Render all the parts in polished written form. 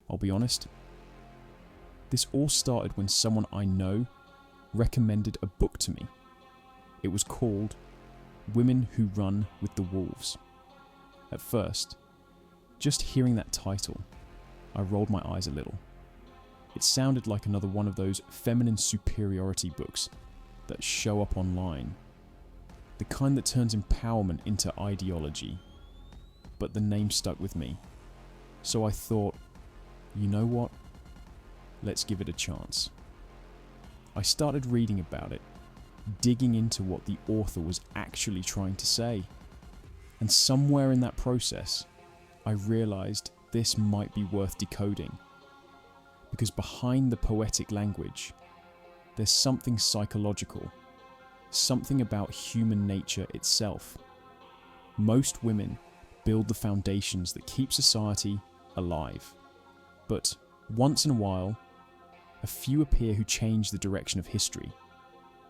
I'll be honest. This all started when someone I know recommended a book to me. It was called Women Who Run with the Wolves. At first, just hearing that title, I rolled my eyes a little. It sounded like another one of those feminine superiority books that show up online. The kind that turns empowerment into ideology. But the name stuck with me. So I thought, you know what? Let's give it a chance. I started reading about it, digging into what the author was actually trying to say. And somewhere in that process, I realized this might be worth decoding. Because behind the poetic language, there's something psychological, something about human nature itself. Most women build the foundations that keep society alive. But once in a while, a few appear who change the direction of history.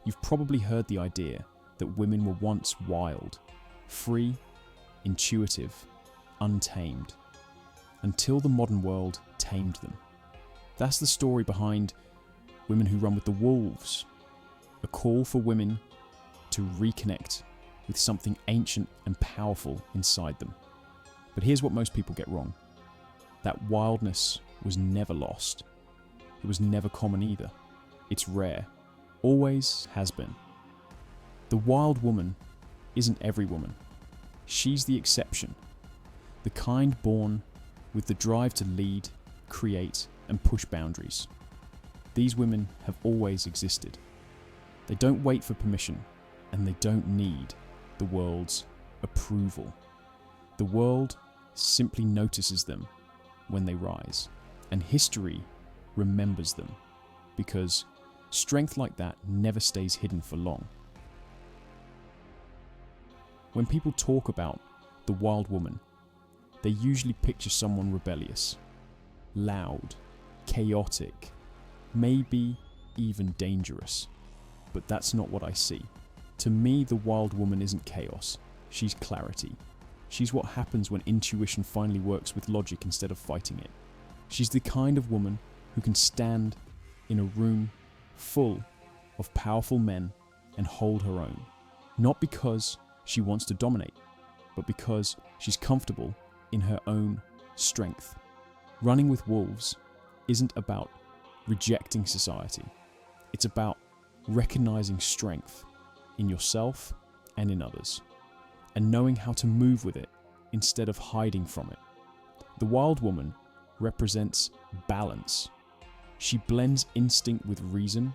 You've probably heard the idea that women were once wild, free, intuitive, untamed, until the modern world tamed them. That's the story behind Women Who Run with the Wolves, a call for women to reconnect with something ancient and powerful inside them. But here's what most people get wrong. That wildness was never lost. It was never common either. It's rare. Always has been. The wild woman isn't every woman. She's the exception. The kind born with the drive to lead, create, and push boundaries. These women have always existed. They don't wait for permission, and they don't need the world's approval. The world simply notices them when they rise, and history remembers them, because strength like that never stays hidden for long. When people talk about the wild woman, they usually picture someone rebellious, loud, chaotic, maybe even dangerous. But that's not what I see. To me, the wild woman isn't chaos, she's clarity. She's what happens when intuition finally works with logic instead of fighting it. She's the kind of woman who can stand in a room full of powerful men and hold her own. Not because she wants to dominate, but because she's comfortable in her own strength. Running with wolves isn't about rejecting society. It's about recognizing strength in yourself and in others, and knowing how to move with it instead of hiding from it. The wild woman represents balance. She blends instinct with reason,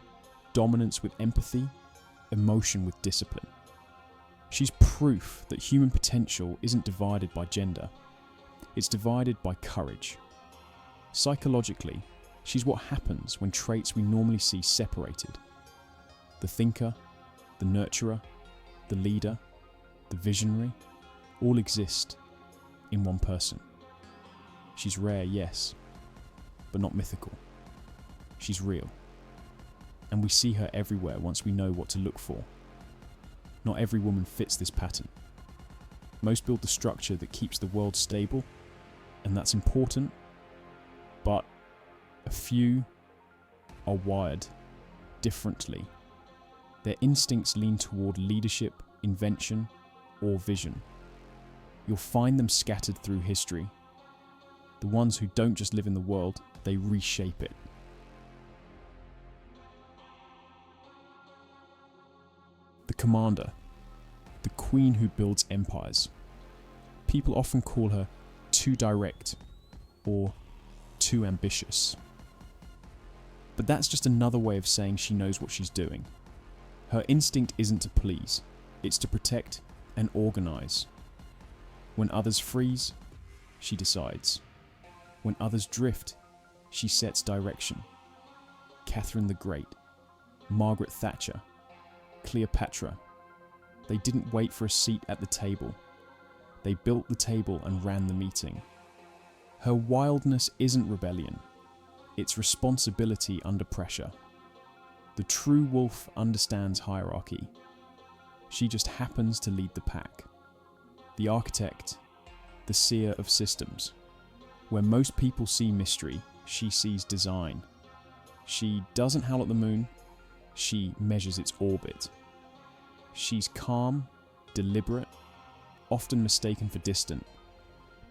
dominance with empathy, emotion with discipline. She's proof that human potential isn't divided by gender. It's divided by courage. Psychologically, she's what happens when traits we normally see separated. The thinker, the nurturer, the leader, the visionary, all exist in one person. She's rare, yes, but not mythical. She's real. And we see her everywhere once we know what to look for. Not every woman fits this pattern. Most build the structure that keeps the world stable, and that's important, but a few are wired differently. Their instincts lean toward leadership, invention, or vision. You'll find them scattered through history. The ones who don't just live in the world, they reshape it. The commander, the queen who builds empires. People often call her too direct or too ambitious. But that's just another way of saying she knows what she's doing. Her instinct isn't to please, it's to protect and organize. When others freeze, she decides. When others drift, she sets direction. Catherine the Great, Margaret Thatcher, Cleopatra. They didn't wait for a seat at the table. They built the table and ran the meeting. Her wildness isn't rebellion. It's responsibility under pressure. The true wolf understands hierarchy. She just happens to lead the pack. The architect, the seer of systems. Where most people see mystery, she sees design. She doesn't howl at the moon, she measures its orbit. She's calm, deliberate, often mistaken for distant,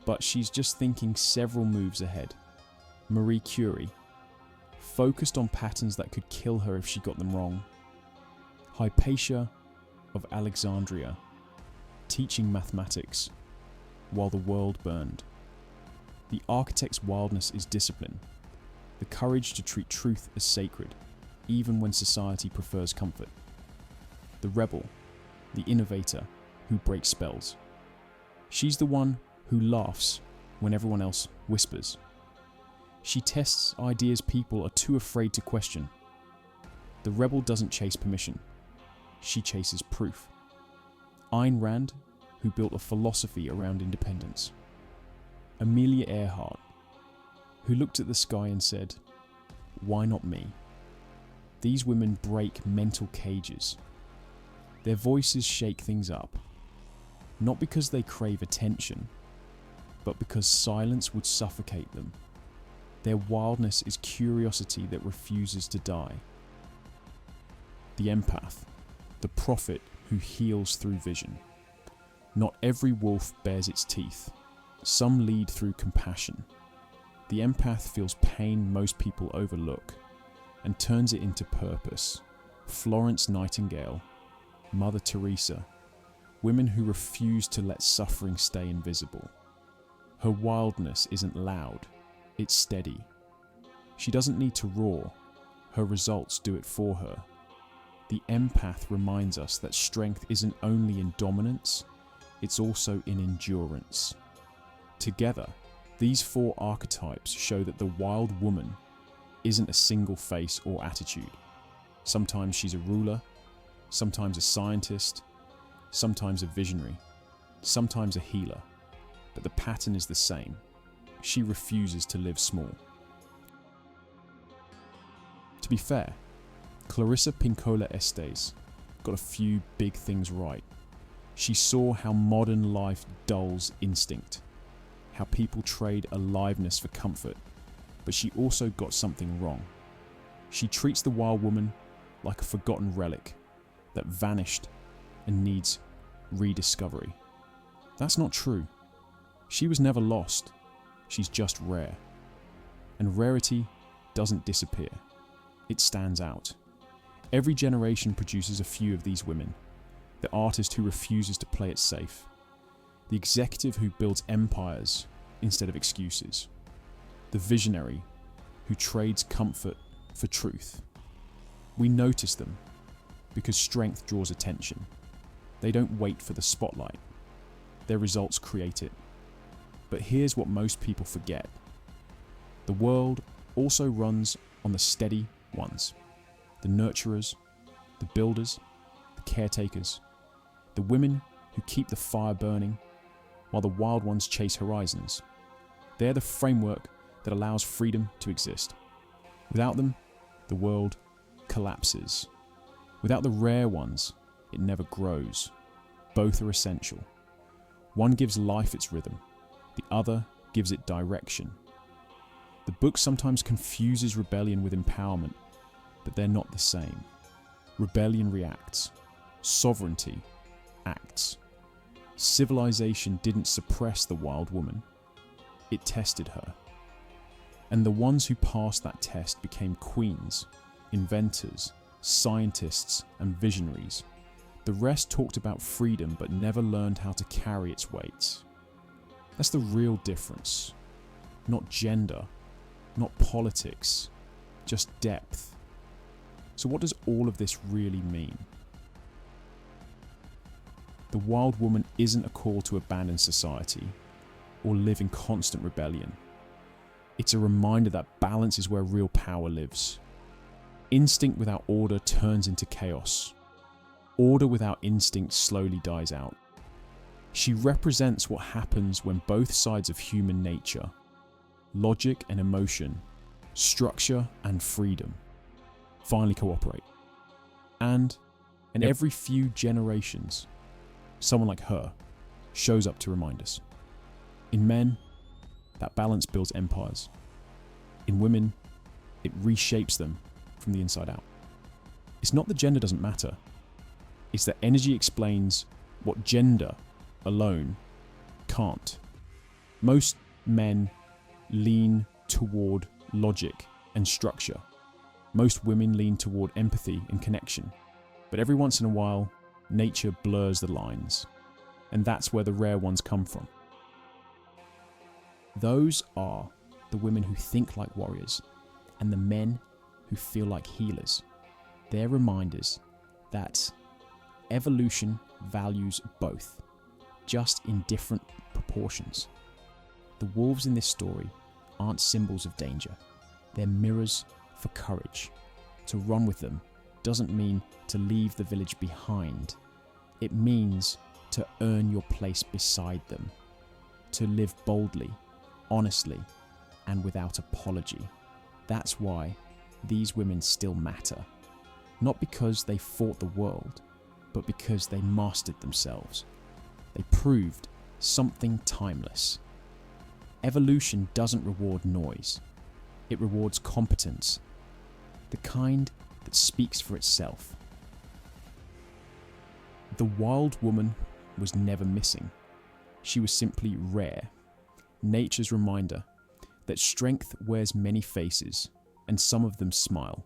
but she's just thinking several moves ahead. Marie Curie, focused on patterns that could kill her if she got them wrong. Hypatia of Alexandria, teaching mathematics while the world burned. The architect's wildness is discipline, the courage to treat truth as sacred, even when society prefers comfort. The rebel, the innovator who breaks spells. She's the one who laughs when everyone else whispers. She tests ideas people are too afraid to question. The rebel doesn't chase permission, she chases proof. Ayn Rand, who built a philosophy around independence. Amelia Earhart, who looked at the sky and said, "Why not me?" These women break mental cages. Their voices shake things up, not because they crave attention, but because silence would suffocate them. Their wildness is curiosity that refuses to die. The empath, the prophet who heals through vision. Not every wolf bears its teeth. Some lead through compassion. The empath feels pain most people overlook and turns it into purpose. Florence Nightingale, Mother Teresa, women who refuse to let suffering stay invisible. Her wildness isn't loud, it's steady. She doesn't need to roar, her results do it for her. The empath reminds us that strength isn't only in dominance, it's also in endurance. Together, these four archetypes show that the wild woman isn't a single face or attitude. Sometimes she's a ruler, sometimes a scientist, sometimes a visionary, sometimes a healer, but the pattern is the same. She refuses to live small. To be fair, Clarissa Pinkola Estés got a few big things right. She saw how modern life dulls instinct, how people trade aliveness for comfort, but she also got something wrong. She treats the wild woman like a forgotten relic that vanished and needs rediscovery. That's not true. She was never lost. She's just rare. And rarity doesn't disappear. It stands out. Every generation produces a few of these women. The artist who refuses to play it safe. The executive who builds empires instead of excuses. The visionary who trades comfort for truth. We notice them because strength draws attention. They don't wait for the spotlight. Their results create it. But here's what most people forget. The world also runs on the steady ones. The nurturers, the builders, the caretakers, the women who keep the fire burning while the wild ones chase horizons. They're the framework that allows freedom to exist. Without them, the world collapses. Without the rare ones, it never grows. Both are essential. One gives life its rhythm, the other gives it direction. The book sometimes confuses rebellion with empowerment, but they're not the same. Rebellion reacts. Sovereignty acts. Civilization didn't suppress the wild woman. It tested her. And the ones who passed that test became queens, inventors, scientists, and visionaries. The rest talked about freedom but never learned how to carry its weight. That's the real difference. Not gender, not politics, just depth. So what does all of this really mean? The wild woman isn't a call to abandon society or live in constant rebellion. It's a reminder that balance is where real power lives. Instinct without order turns into chaos. Order without instinct slowly dies out. She represents what happens when both sides of human nature, logic and emotion, structure and freedom, finally cooperate. And every few generations, someone like her shows up to remind us. In men, that balance builds empires. In women, it reshapes them from the inside out. It's not that gender doesn't matter. It's that energy explains what gender alone can't. Most men lean toward logic and structure. Most women lean toward empathy and connection. But every once in a while, nature blurs the lines. And that's where the rare ones come from. Those are the women who think like warriors and the men who feel like healers. They're reminders that evolution values both, just in different proportions. The wolves in this story aren't symbols of danger. They're mirrors for courage. To run with them doesn't mean to leave the village behind. It means to earn your place beside them, to live boldly, honestly, and without apology. That's why these women still matter. Not because they fought the world, but because they mastered themselves. They proved something timeless. Evolution doesn't reward noise. It rewards competence, the kind that speaks for itself. The wild woman was never missing. She was simply rare. Nature's reminder that strength wears many faces, and some of them smile.